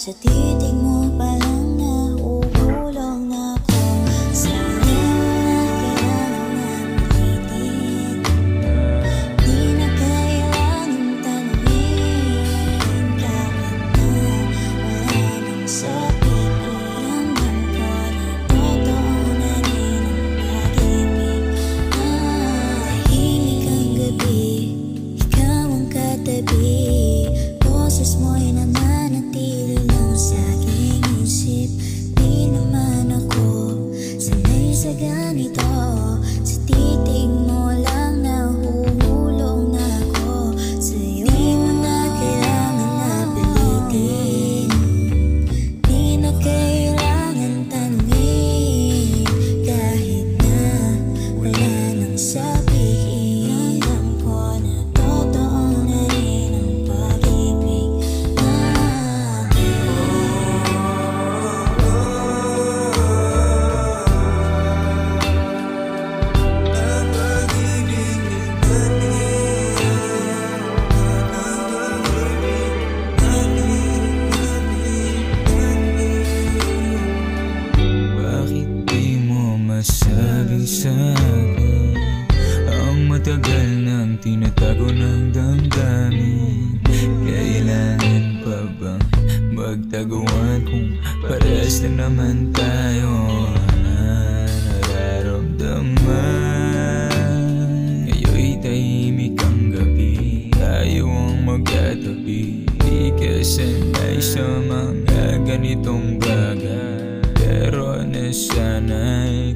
Sa titig mo palang nauulong ako. Sayang na kailangan ulitin. Di na kailangan tanungin. Kahit na wala nang sabihin. Ramdam ko na totoo na rin ang pag-ibig. Tahimik ang gabi, ikaw ang katabi. Boses mo'y nananatili lang sa aking isip. Di naman ako sanay sa ganito. Sa titig mo lang nahuhulog na ako. Sa'yo di mo na kailangan na pilitin. Di na kailangan tanungin. Kahit na wala nang sabihin. Ramdam ko na totoo na rin ang pag-ibig natin. Bakit di mo masabi sa'kin ang matagal nang tinatago ng damdamin? Kailangan pa bang magtaguan kung parehas lang naman tayo na nararamdaman? Ngayon'y tahimik ang gabi, tayo ang magkatabi. Di ka sanay sa mga ganitong bagay, pero nasanay